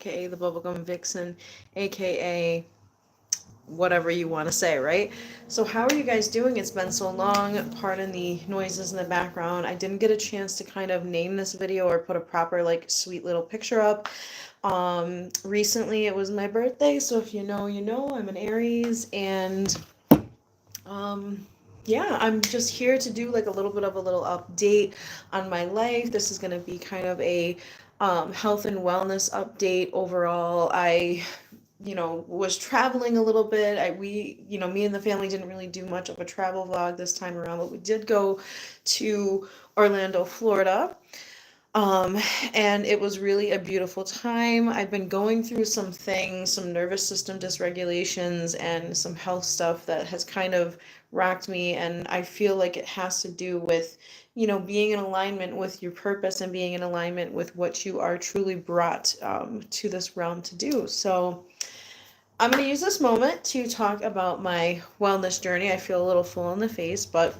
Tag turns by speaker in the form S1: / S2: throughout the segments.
S1: aka the Bubblegum Vixen, aka whatever you want to say, right? So, how are you guys doing? It's been so long. Pardon the noises in the background. I didn't get a chance to kind of name this video or put a proper, like, sweet little picture up. Recently it was my birthday, so if you know, you know, I'm an Aries, and um, yeah, I'm just here to do like a little bit of a little update on my life. This is going to be kind of a health and wellness update overall. I was traveling a little bit. Me and the family didn't really do much of a travel vlog this time around, but we did go to Orlando, Florida. Um, and it was really a beautiful time. I've been going through some things, some nervous system dysregulations, and some health stuff that has kind of rocked me. And I feel like it has to do with, being in alignment with your purpose and being in alignment with what you are truly brought to this realm to do. So, I'm going to use this moment to talk about my wellness journey. I feel a little full in the face, but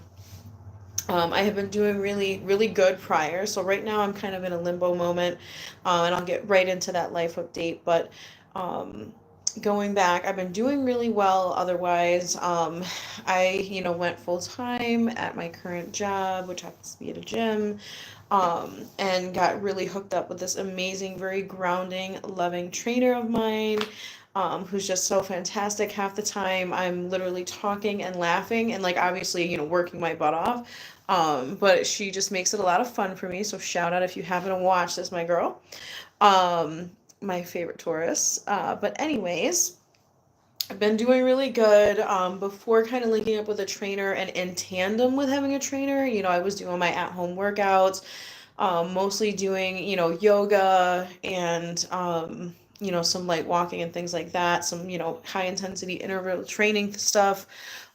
S1: I have been doing really, really good prior. So right now I'm kind of in a limbo moment, and I'll get right into that life update. But um, going back, I've been doing really well. Otherwise, I went full time at my current job, which happens to be at a gym, and got really hooked up with this amazing, very grounding, loving trainer of mine. Who's just so fantastic. Half the time I'm literally talking and laughing and, like, obviously, working my butt off. But she just makes it a lot of fun for me. So shout out if you haven't watched this, my girl. My favorite Taurus. But anyways, I've been doing really good. Before kind of linking up with a trainer and in tandem with having a trainer, I was doing my at-home workouts, mostly doing, yoga and, some light walking and things like that, some, high intensity interval training stuff,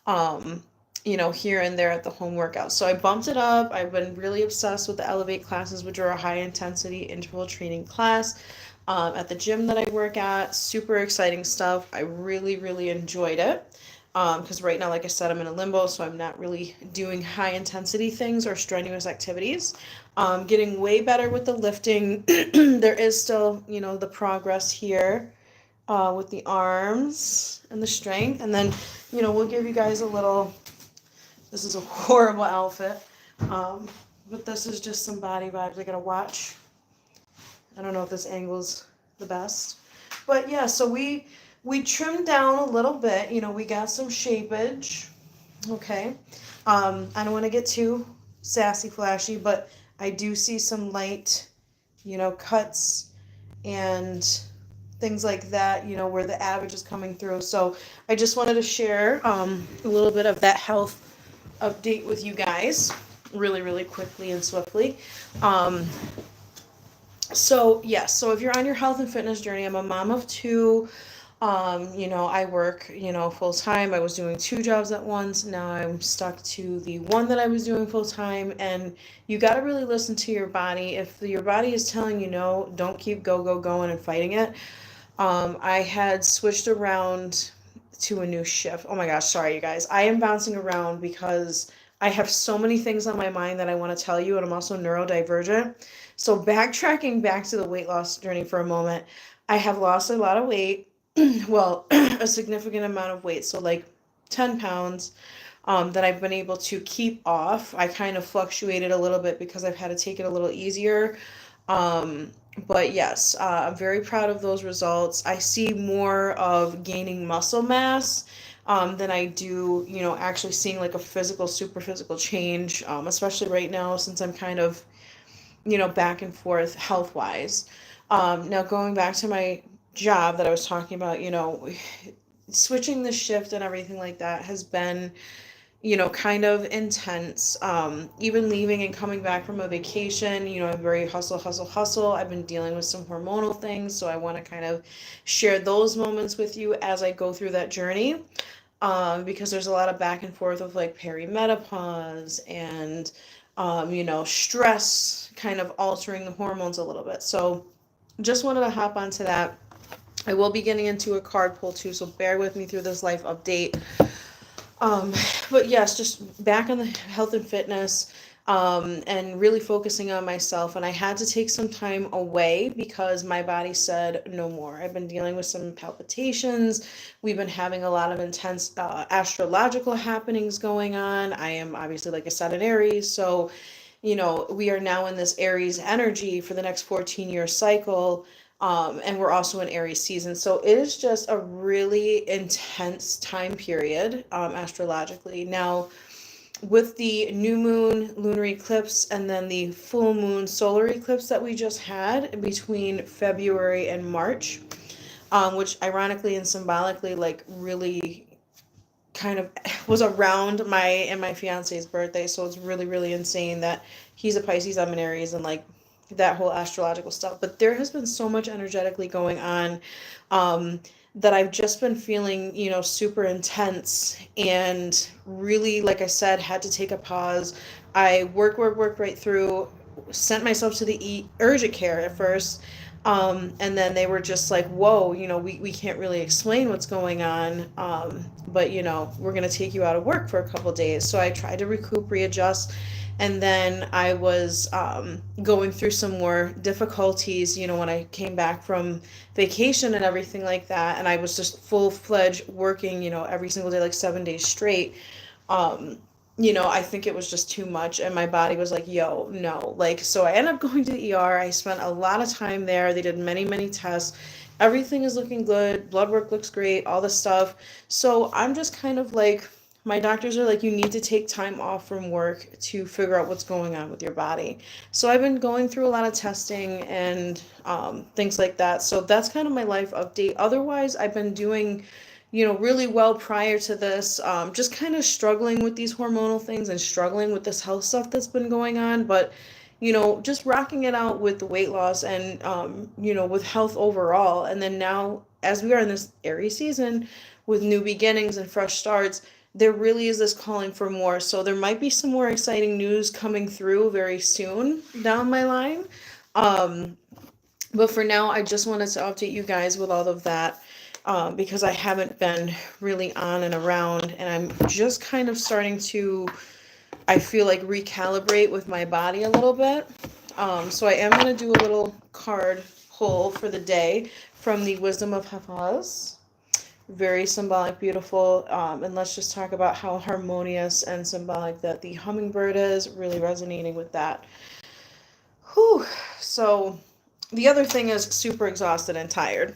S1: um, here and there at the home workout. So I bumped it up. I've been really obsessed with the Elevate classes, which are a high intensity interval training class at the gym that I work at. Super exciting stuff. I really, really enjoyed it. Because right now, like I said, I'm in a limbo, so I'm not really doing high intensity things or strenuous activities. Getting way better with the lifting. There is still, the progress here with the arms and the strength. And then, we'll give you guys a little. This is a horrible outfit, but this is just some body vibes I gotta watch. I don't know if this angle's the best, but yeah. So we trimmed down a little bit. We got some shapeage. Okay. I don't want to get too sassy, flashy, but I do see some light, cuts and things like that, where the average is coming through. So I just wanted to share a little bit of that health update with you guys really, really quickly and swiftly. So yes, so if you're on your health and fitness journey, I'm a mom of two. I work, full time. I was doing two jobs at once. Now I'm stuck to the one that I was doing full time. And you got to really listen to your body. If your body is telling you no, don't keep going and fighting it. I had switched around to a new shift. Oh my gosh, sorry you guys. I am bouncing around because I have so many things on my mind that I want to tell you, and I'm also neurodivergent. So backtracking back to the weight loss journey for a moment, I have lost a lot of weight. Well, a significant amount of weight. So like 10 pounds that I've been able to keep off. I kind of fluctuated a little bit because I've had to take it a little easier. Um, but yes, I'm very proud of those results. I see more of gaining muscle mass than I do, actually seeing like a physical, super physical change, especially right now since I'm kind of, back and forth health wise. Now, going back to my job that I was talking about, switching the shift and everything like that has been, kind of intense. Even leaving and coming back from a vacation, I'm very hustle, hustle, hustle. I've been dealing with some hormonal things, so I want to kind of share those moments with you as I go through that journey. Because there's a lot of back and forth of like perimenopause and, stress kind of altering the hormones a little bit. So just wanted to hop onto that. I will be getting into a card pull too, so bear with me through this life update. But yes, just back on the health and fitness. and really focusing on myself. And I had to take some time away because my body said no more. I've been dealing with some palpitations. We've been having a lot of intense astrological happenings going on. I am obviously, like I said, an Aries. So, we are now in this Aries energy for the next 14-year cycle. And we're also in Aries season. So it is just a really intense time period, astrologically. Now, with the new moon lunar eclipse and then the full moon solar eclipse that we just had between February and March, which ironically and symbolically, like, really kind of was around my and my fiance's birthday. So it's really, really insane that he's a Pisces, I'm an Aries, and like that whole astrological stuff. But there has been so much energetically going on, that I've just been feeling, super intense, and really, like I said, had to take a pause. I worked right through, sent myself to the urgent care at first. And then they were just like, whoa, we can't really explain what's going on. But, we're going to take you out of work for a couple of days. So I tried to recoup, readjust. And then I was going through some more difficulties, when I came back from vacation and everything like that. And I was just full-fledged working, every single day, like 7 days straight. I think it was just too much, and my body was like, yo, no. Like, so I ended up going to the ER. I spent a lot of time there. They did many, many tests. Everything is looking good. Blood work looks great, all this stuff. So I'm just kind of like, my doctors are like, you need to take time off from work to figure out what's going on with your body. So I've been going through a lot of testing and things like that. So that's kind of my life update. Otherwise, I've been doing really well prior to this. Just kind of struggling with these hormonal things and struggling with this health stuff that's been going on. But, just rocking it out with the weight loss and, with health overall. And then now, as we are in this Aries season with new beginnings and fresh starts, there really is this calling for more. So there might be some more exciting news coming through very soon down my line. But for now, I just wanted to update you guys with all of that. Because I haven't been really on and around, and I'm just kind of starting to, I feel like, recalibrate with my body a little bit. So I am going to do a little card pull for the day from the Wisdom of Hafaz. Very symbolic, beautiful, and let's just talk about how harmonious and symbolic that the hummingbird is, really resonating with that. Whew. So the other thing is super exhausted and tired.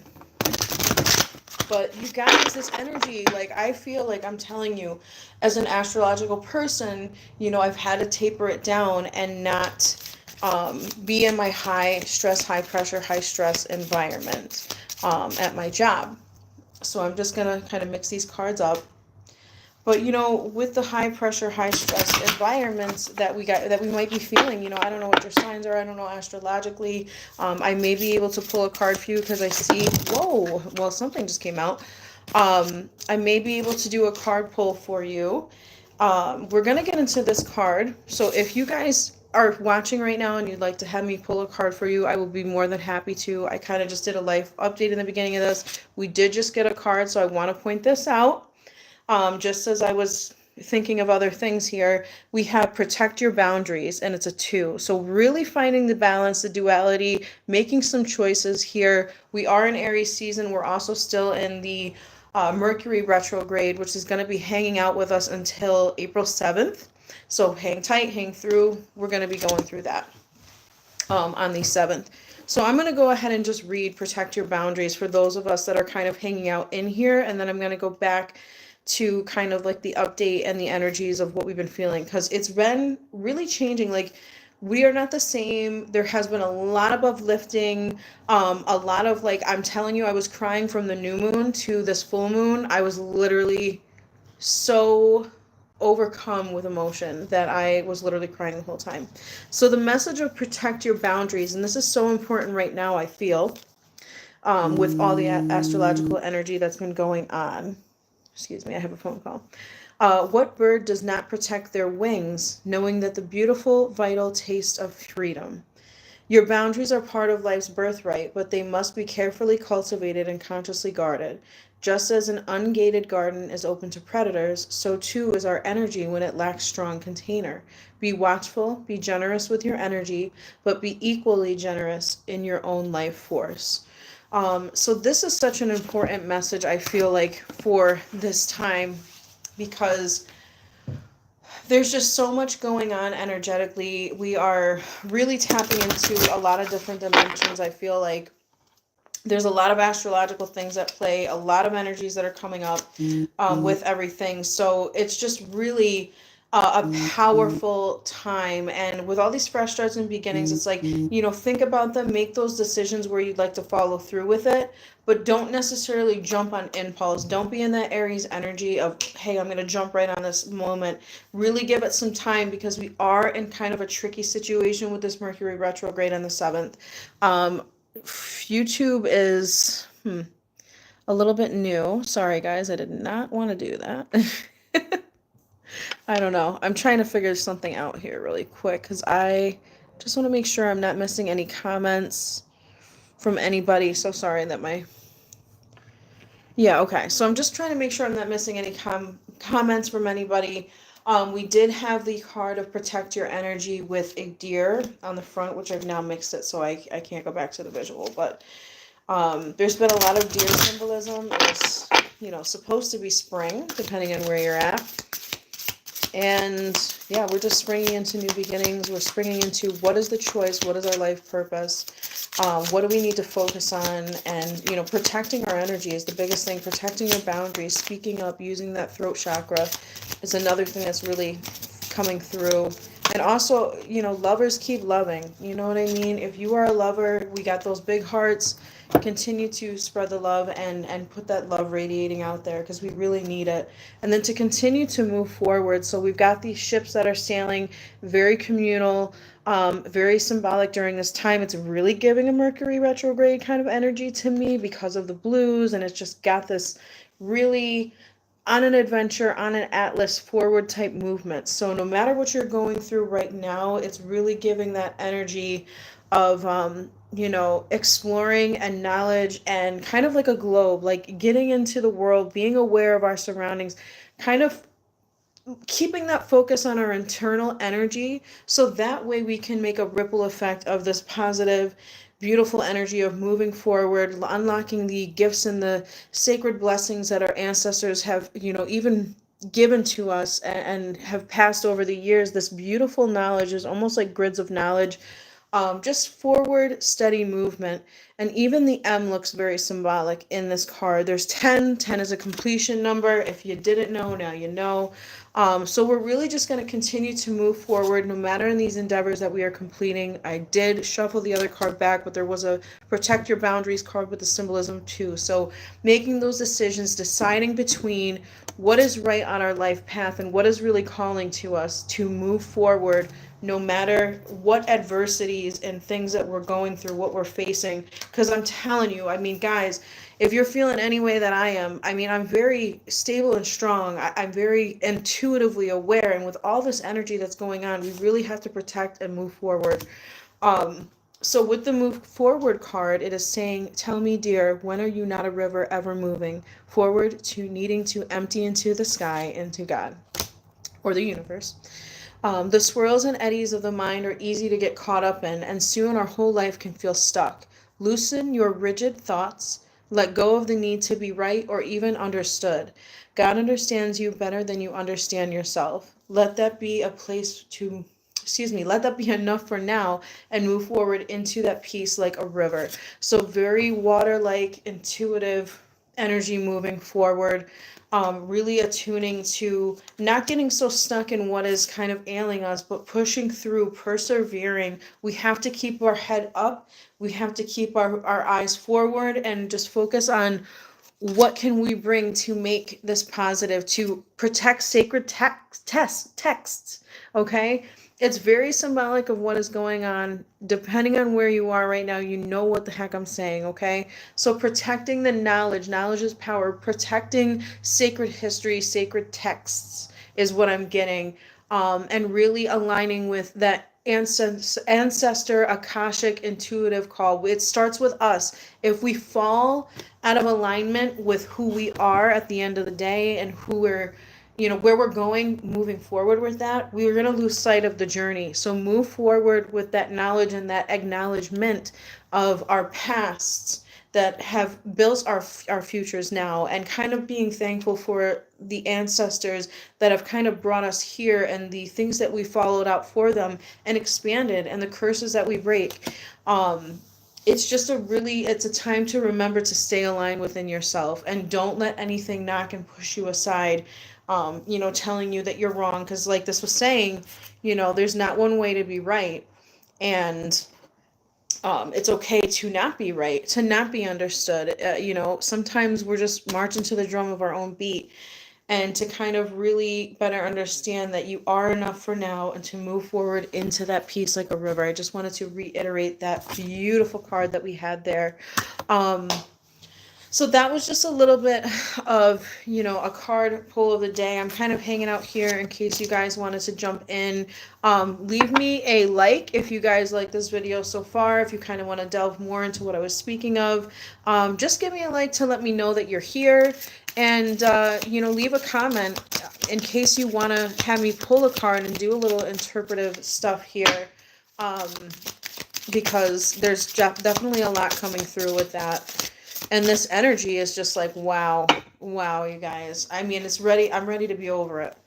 S1: But you guys, this energy, like, I feel like, I'm telling you, as an astrological person, I've had to taper it down and not be in my high stress, high pressure, high stress environment at my job. So I'm just going to kind of mix these cards up. But, with the high pressure, high stress environments that we might be feeling, I don't know what your signs are. I don't know astrologically. I may be able to pull a card for you because I see, whoa, well, something just came out. I may be able to do a card pull for you. We're going to get into this card. So if you guys are watching right now and you'd like to have me pull a card for you, I will be more than happy to. I kind of just did a life update in the beginning of this. We did just get a card, so I want to point this out. Just as I was thinking of other things here, we have protect your boundaries, and it's a 2. So really finding the balance, the duality, making some choices here. We are in Aries season. We're also still in the Mercury retrograde, which is going to be hanging out with us until April 7th. So hang tight, hang through. We're going to be going through that on the 7th. So I'm going to go ahead and just read protect your boundaries for those of us that are kind of hanging out in here, and then I'm going to go back to kind of like the update and the energies of what we've been feeling, because it's been really changing. Like, we are not the same. There has been a lot of uplifting, a lot of, like, I'm telling you, I was crying from the new moon to this full moon. I was literally so overcome with emotion that I was literally crying the whole time. So the message of protect your boundaries, and this is so important right now, I feel, with all the astrological energy that's been going on. Excuse me, I have a phone call. What bird does not protect their wings, knowing that the beautiful, vital taste of freedom? Your boundaries are part of life's birthright, but they must be carefully cultivated and consciously guarded. Just as an ungated garden is open to predators, so too is our energy when it lacks strong container. Be watchful, be generous with your energy, but be equally generous in your own life force. So this is such an important message, I feel like, for this time, because there's just so much going on energetically. We are really tapping into a lot of different dimensions. I feel like there's a lot of astrological things at play, a lot of energies that are coming up with everything. So it's just really a powerful time. And with all these fresh starts and beginnings, it's like, think about them, make those decisions where you'd like to follow through with it, but don't necessarily jump on impulse. Don't be in that Aries energy of, hey, I'm going to jump right on this moment. Really give it some time, because we are in kind of a tricky situation with this Mercury retrograde on the 7th. YouTube is a little bit new. Sorry, guys, I did not want to do that. I don't know. I'm trying to figure something out here really quick, because I just want to make sure I'm not missing any comments from anybody. So sorry that Yeah, okay. So I'm just trying to make sure I'm not missing any comments from anybody. We did have the card of protect your energy with a deer on the front, which I've now mixed it, so I can't go back to the visual. But there's been a lot of deer symbolism. It's, supposed to be spring, depending on where you're at. And yeah, we're just springing into new beginnings. We're springing into what is the choice? What is our life purpose? What do we need to focus on? And, protecting our energy is the biggest thing. Protecting your boundaries, speaking up, using that throat chakra is another thing that's really coming through. And also, lovers keep loving. You know what I mean? If you are a lover, we got those big hearts. Continue to spread the love and put that love radiating out there, because we really need it. And then to continue to move forward. So we've got these ships that are sailing, very communal, very symbolic during this time. It's really giving a Mercury retrograde kind of energy to me because of the blues, and it's just got this really on an adventure, on an atlas, forward type movement. So no matter what you're going through right now, it's really giving that energy of exploring and knowledge, and kind of like a globe, like getting into the world, being aware of our surroundings, kind of keeping that focus on our internal energy, so that way we can make a ripple effect of this positive, beautiful energy of moving forward, unlocking the gifts and the sacred blessings that our ancestors have, even given to us, and have passed over the years. This beautiful knowledge is almost like grids of knowledge, just forward, steady movement. And even the M looks very symbolic in this card. There's 10. 10 is a completion number. If you didn't know, now you know. So we're really just going to continue to move forward, no matter in these endeavors that we are completing. I did shuffle the other card back, but there was a protect your boundaries card with the symbolism too. So making those decisions, deciding between what is right on our life path and what is really calling to us to move forward, no matter what adversities and things that we're going through, what we're facing. Because I'm telling you, guys, if you're feeling any way that I am, I'm very stable and strong. I'm very intuitively aware. And with all this energy that's going on, we really have to protect and move forward. So with the move forward card, it is saying, tell me, dear, when are you not a river ever moving forward to needing to empty into the sky, into God or the universe? The swirls and eddies of the mind are easy to get caught up in, and soon our whole life can feel stuck. Loosen your rigid thoughts. Let go of the need to be right or even understood. God understands you better than you understand yourself. Let that be let that be enough for now, and move forward into that peace like a river. So very water-like, intuitive energy moving forward. Really attuning to not getting so stuck in what is kind of ailing us, but pushing through, persevering. We have to keep our head up. We have to keep our eyes forward, and just focus on what can we bring to make this positive, to protect sacred texts, okay? It's very symbolic of what is going on. Depending on where you are right now, you know what the heck I'm saying, okay? So protecting the knowledge is power. Protecting sacred history, sacred texts is what I'm getting. And really aligning with that ancestor, akashic, intuitive call. It starts with us. If we fall out of alignment with who we are at the end of the day and who we're, where we're going, moving forward with that, we're going to lose sight of the journey. So move forward with that knowledge and that acknowledgement of our pasts that have built our futures now, and kind of being thankful for the ancestors that have kind of brought us here, and the things that we followed out for them and expanded, and the curses that we break. It's just it's a time to remember to stay aligned within yourself, and don't let anything knock and push you aside, telling you that you're wrong. Because like this was saying, there's not one way to be right. And it's okay to not be right, to not be understood. Sometimes we're just marching to the drum of our own beat, and to kind of really better understand that you are enough for now, and to move forward into that peace like a river. I just wanted to reiterate that beautiful card that we had there. So that was just a little bit of, a card pull of the day. I'm kind of hanging out here in case you guys wanted to jump in. Leave me a like if you guys like this video so far. If you kind of want to delve more into what I was speaking of, just give me a like to let me know that you're here. And, leave a comment in case you want to have me pull a card and do a little interpretive stuff here. Because there's definitely a lot coming through with that. And this energy is just like, wow, you guys. I mean, I'm ready to be over it.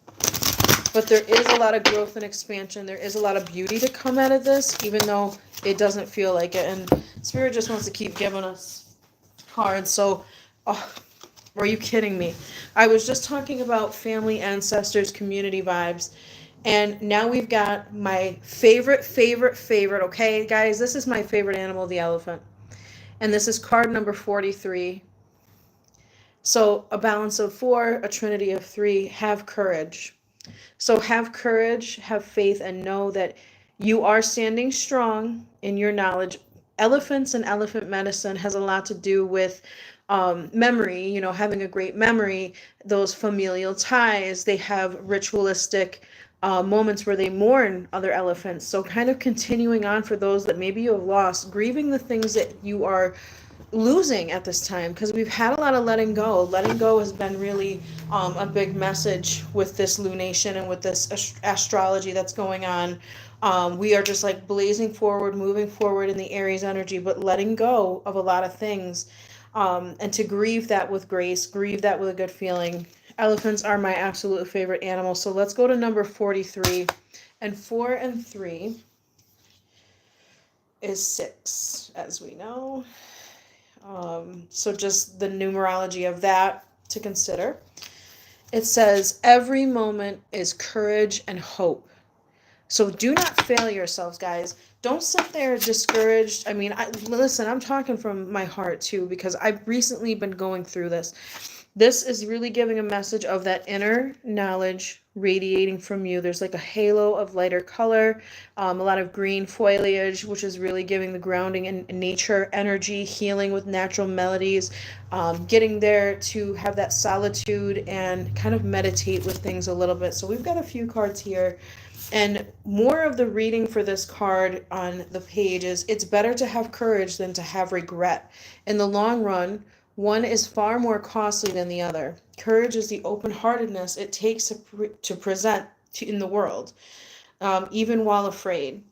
S1: But there is a lot of growth and expansion. There is a lot of beauty to come out of this, even though it doesn't feel like it. And Spirit just wants to keep giving us cards. So, are you kidding me? I was just talking about family, ancestors, community vibes. And now we've got my favorite, okay, guys? This is my favorite animal, the elephant. And this is card number 43. So a balance of 4, a trinity of 3, have courage. So have courage, have faith, and know that you are standing strong in your knowledge. Elephants and elephant medicine has a lot to do with memory, having a great memory, those familial ties. They have ritualistic moments where they mourn other elephants. So kind of continuing on for those that maybe you have lost, grieving the things that you are losing at this time, because we've had a lot of letting go. Letting go has been really a big message with this lunation and with this astrology that's going on. We are just like blazing forward, moving forward in the Aries energy, but letting go of a lot of things, and to grieve that with grace, grieve that with a good feeling. Elephants are my absolute favorite animal. So let's go to number 43. And 4 and 3 is 6, as we know. So just the numerology of that to consider. It says, every moment is courage and hope. So do not fail yourselves, guys. Don't sit there discouraged. I mean, listen, I'm talking from my heart too, because I've recently been going through this. This is really giving a message of that inner knowledge radiating from you. There's like a halo of lighter color, a lot of green foliage, which is really giving the grounding in nature energy, healing with natural melodies, getting there to have that solitude and kind of meditate with things a little bit. So we've got a few cards here. And more of the reading for this card on the page is, it's better to have courage than to have regret. In the long run, one is far more costly than the other. Courage is the open-heartedness it takes to present in the world, even while afraid.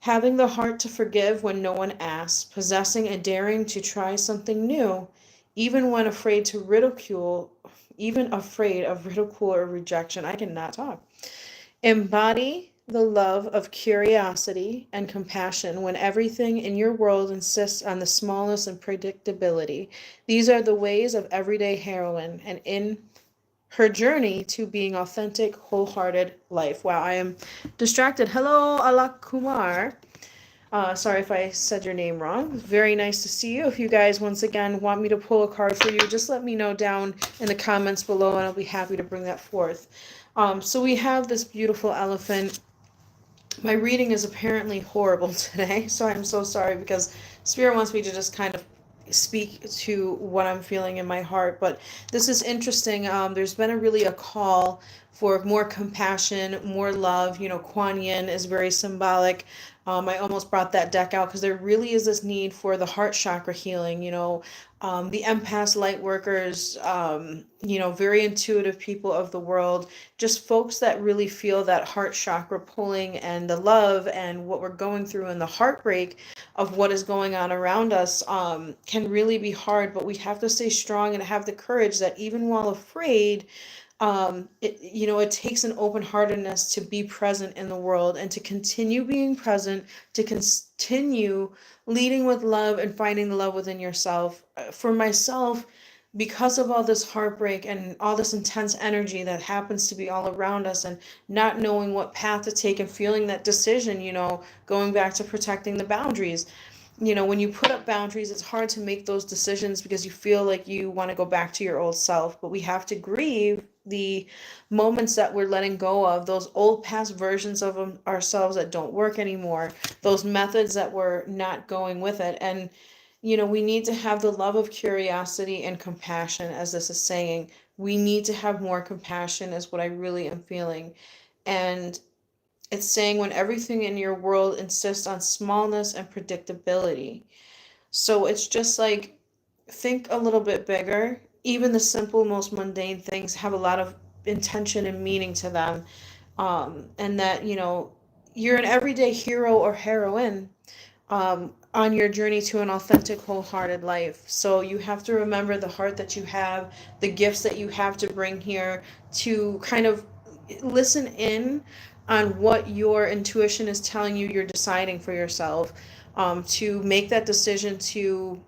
S1: Having the heart to forgive when no one asks, possessing a daring to try something new, even when afraid to ridicule, even afraid of ridicule or rejection. I cannot talk. Embody the love of curiosity and compassion when everything in your world insists on the smallness and predictability. These are the ways of everyday heroine, and in her journey to being authentic, wholehearted life. Wow, I am distracted. Hello, Alak Kumar. Sorry if I said your name wrong. Very nice to see you. If you guys, once again, want me to pull a card for you, just let me know down in the comments below, and I'll be happy to bring that forth. So we have this beautiful elephant. My reading is apparently horrible today, so I'm so sorry, because Spirit wants me to just kind of, speak to what I'm feeling in my heart. But this is interesting. There's been a call for more compassion, more love. Kuan Yin is very symbolic. I almost brought that deck out because there really is this need for the heart chakra healing. The empaths, light workers, very intuitive people of the world, just folks that really feel that heart chakra pulling, and the love and what we're going through and the heartbreak of what is going on around us can really be hard, but we have to stay strong and have the courage that even while afraid, it takes an open heartedness to be present in the world and to continue being present, to continue leading with love and finding the love within yourself. For myself, because of all this heartbreak and all this intense energy that happens to be all around us, and not knowing what path to take and feeling that decision, going back to protecting the boundaries. When you put up boundaries, it's hard to make those decisions because you feel like you want to go back to your old self. But we have to grieve the moments that we're letting go of, those old past versions of ourselves that don't work anymore, those methods that we're not going with it. And, we need to have the love of curiosity and compassion, as this is saying. We need to have more compassion, is what I really am feeling. And it's saying when everything in your world insists on smallness and predictability. So it's just like, think a little bit bigger. Even the simple, most mundane things have a lot of intention and meaning to them. And that, you're an everyday hero or heroine on your journey to an authentic, wholehearted life. So you have to remember the heart that you have, the gifts that you have to bring here, to kind of listen in on what your intuition is telling you you're deciding for yourself, to make that decision to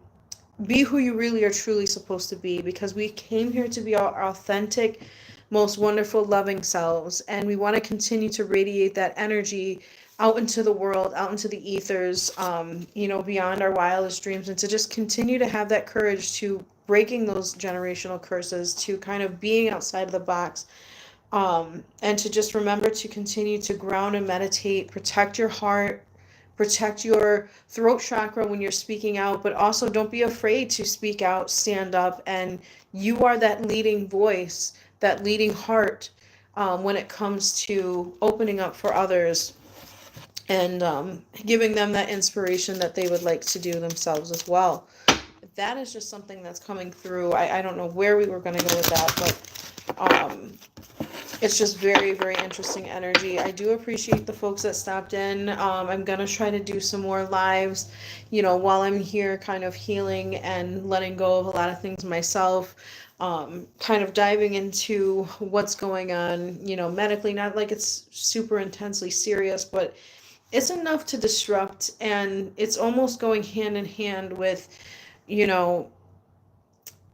S1: be who you really are truly supposed to be, because we came here to be our authentic, most wonderful, loving selves, and we want to continue to radiate that energy out into the world, out into the ethers, beyond our wildest dreams, and to just continue to have that courage to breaking those generational curses, to kind of being outside of the box, and to just remember to continue to ground and meditate, protect your heart, protect your throat chakra when you're speaking out, but also don't be afraid to speak out, stand up, and you are that leading voice, that leading heart, when it comes to opening up for others, and giving them that inspiration that they would like to do themselves as well. That is just something that's coming through. I don't know where we were going to go with that, but it's just very, very interesting energy. I do appreciate the folks that stopped in. I'm going to try to do some more lives, while I'm here kind of healing and letting go of a lot of things myself, kind of diving into what's going on, medically. Not like it's super intensely serious, but it's enough to disrupt, and it's almost going hand in hand with, you know,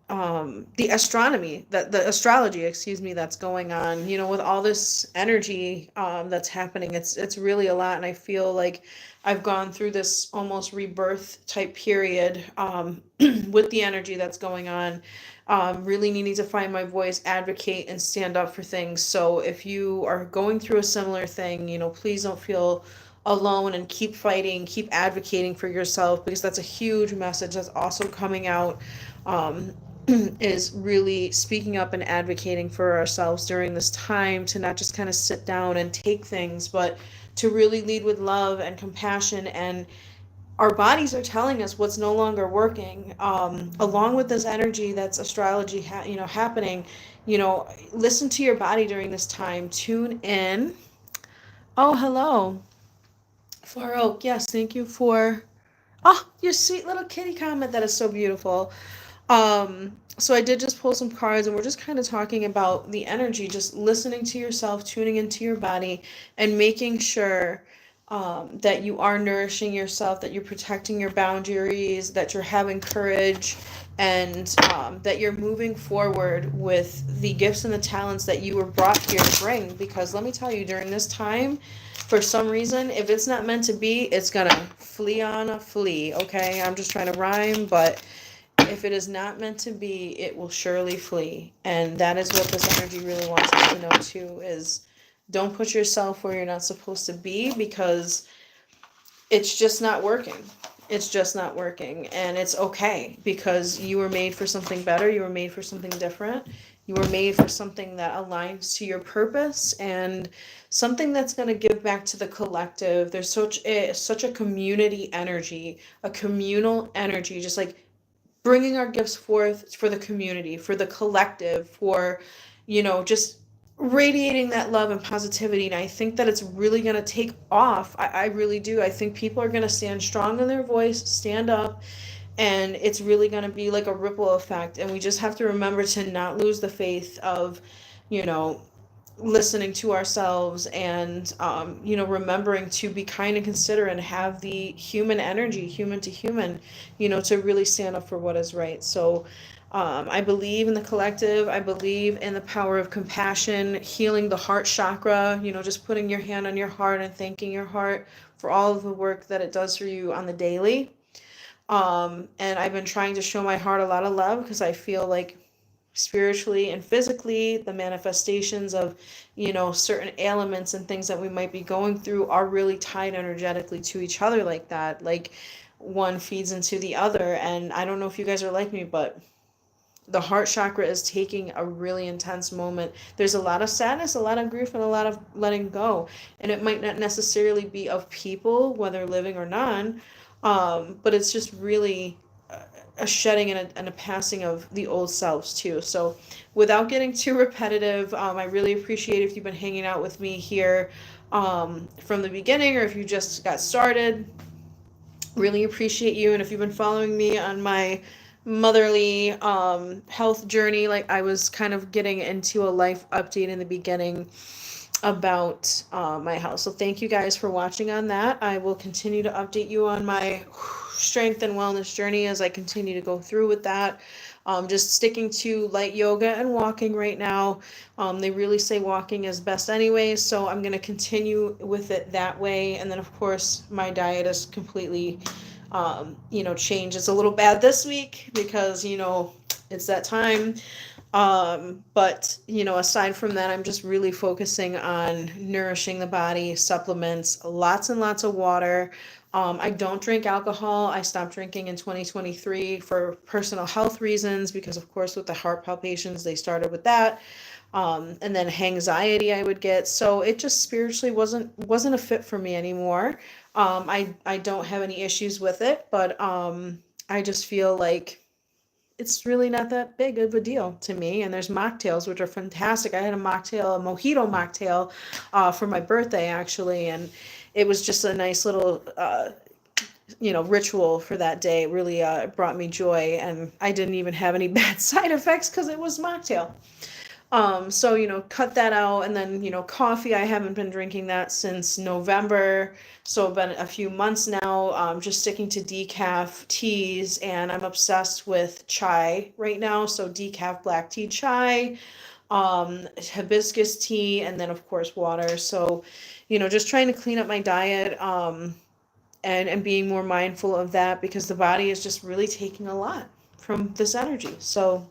S1: the astronomy, that the astrology, excuse me, that's going on, with all this energy that's happening. It's really a lot, and I feel like I've gone through this almost rebirth type period, with the energy that's going on, really needing to find my voice, advocate, and stand up for things. So if you are going through a similar thing, please don't feel alone, and keep fighting, keep advocating for yourself, because that's a huge message that's also coming out, is really speaking up and advocating for ourselves during this time, to not just kind of sit down and take things, but to really lead with love and compassion. And our bodies are telling us what's no longer working, along with this energy that's astrology happening. Listen to your body during this time, tune in. Oh, hello, Far Oak. Yes, thank you for your sweet little kitty comment. That is so beautiful. So I did just pull some cards, and we're just kind of talking about the energy, just listening to yourself, tuning into your body, and making sure that you are nourishing yourself, that you're protecting your boundaries, that you're having courage, and that you're moving forward with the gifts and the talents that you were brought here to bring. Because let me tell you, during this time, for some reason, if it's not meant to be, it's gonna flee on a flea, okay? I'm just trying to rhyme, but if it is not meant to be, it will surely flee. And that is what this energy really wants us to know too, is don't put yourself where you're not supposed to be, because it's just not working. It's just not working, and it's okay, because you were made for something better. You were made for something different. You were made for something that aligns to your purpose, and something that's going to give back to the collective. There's such a community energy, a communal energy, just like bringing our gifts forth for the community, for the collective, for, just radiating that love and positivity. And I think that it's really going to take off. I really do. I think people are going to stand strong in their voice, stand up, and it's really going to be like a ripple effect. And we just have to remember to not lose the faith of, you know, listening to ourselves, and remembering to be kind and considerate and have the human energy, human to human, to really stand up for what is right. So I believe in the collective. I believe in the power of compassion, healing the heart chakra, just putting your hand on your heart and thanking your heart for all of the work that it does for you on the daily. And I've been trying to show my heart a lot of love, because I feel like spiritually and physically, the manifestations of, certain ailments and things that we might be going through are really tied energetically to each other, like that. Like, one feeds into the other. And I don't know if you guys are like me, but the heart chakra is taking a really intense moment. There's a lot of sadness, a lot of grief, and a lot of letting go. And it might not necessarily be of people, whether living or non, but it's just really a shedding and a passing of the old selves too. So without getting too repetitive, I really appreciate if you've been hanging out with me here from the beginning, or if you just got started. Really appreciate you. And if you've been following me on my motherly health journey, like I was kind of getting into a life update in the beginning about my health. So thank you guys for watching on that. I will continue to update you on my strength and wellness journey as I continue to go through with that. Just sticking to light yoga and walking right now. They really say walking is best anyways, so I'm going to continue with it that way. And then, of course, my diet is completely, changed. It's a little bad this week because, it's that time. But, aside from that, I'm just really focusing on nourishing the body, supplements, lots and lots of water. I don't drink alcohol. I stopped drinking in 2023 for personal health reasons, because of course with the heart palpitations, they started with that. And then anxiety I would get. So it just spiritually wasn't a fit for me anymore. I don't have any issues with it, but I just feel like it's really not that big of a deal to me. And there's mocktails, which are fantastic. I had a mojito mocktail for my birthday, actually. And it was just a nice little, ritual for that day. It really brought me joy. And I didn't even have any bad side effects because it was mocktail. So, cut that out. And then, coffee, I haven't been drinking that since November. So it's been a few months now, just sticking to decaf teas. And I'm obsessed with chai right now. So decaf black tea chai, hibiscus tea, and then of course water. So, just trying to clean up my diet, and being more mindful of that, because the body is just really taking a lot from this energy. So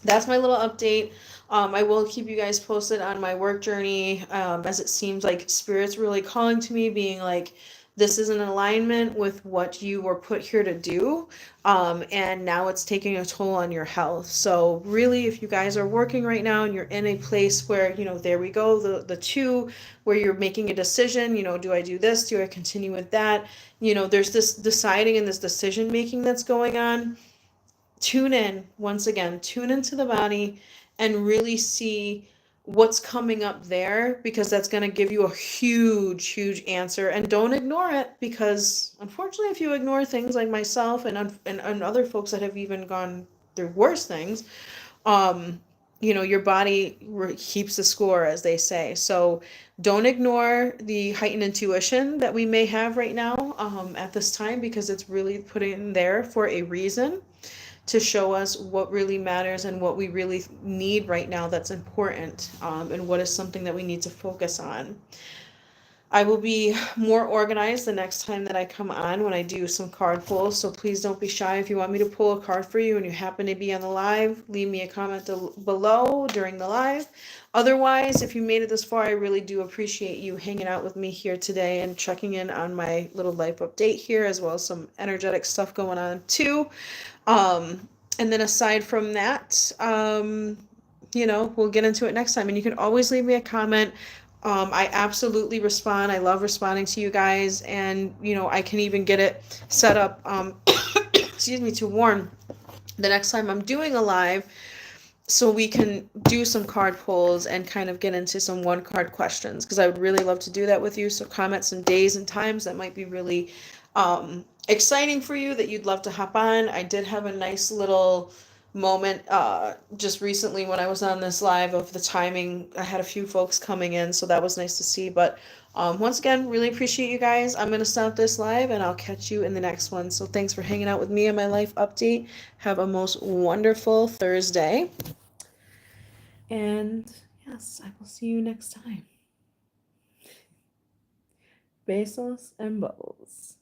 S1: that's my little update. I will keep you guys posted on my work journey, as it seems like Spirit's really calling to me, being like, this is in alignment with what you were put here to do, and now it's taking a toll on your health. So really, if you guys are working right now and you're in a place where, there we go, the two, where you're making a decision, do I do this? Do I continue with that? There's this deciding and this decision making that's going on. Tune into the body and really see what's coming up there, because that's going to give you a huge answer. And don't ignore it, because unfortunately, if you ignore things like myself and other folks that have even gone through worse things, your body keeps the score, as they say. So don't ignore the heightened intuition that we may have right now, at this time, because it's really put in there for a reason, to show us what really matters and what we really need right now that's important, and what is something that we need to focus on. I will be more organized the next time that I come on when I do some card pulls. So please don't be shy. If you want me to pull a card for you and you happen to be on the live, leave me a comment below during the live. Otherwise, if you made it this far, I really do appreciate you hanging out with me here today and checking in on my little life update here, as well as some energetic stuff going on too. And then aside from that, we'll get into it next time. And you can always leave me a comment. I absolutely respond. I love responding to you guys. And, I can even get it set up, excuse me, to warn the next time I'm doing a live so we can do some card pulls and kind of get into some one card questions because I would really love to do that with you. So comment some days and times that might be really exciting for you that you'd love to hop on. I did have a nice little moment just recently when I was on this live of the timing. I had a few folks coming in, so that was nice to see. But once again, really appreciate you guys. I'm going to stop this live and I'll catch you in the next one. So thanks for hanging out with me on my life update. Have a most wonderful Thursday. And yes, I will see you next time. Besos and bubbles.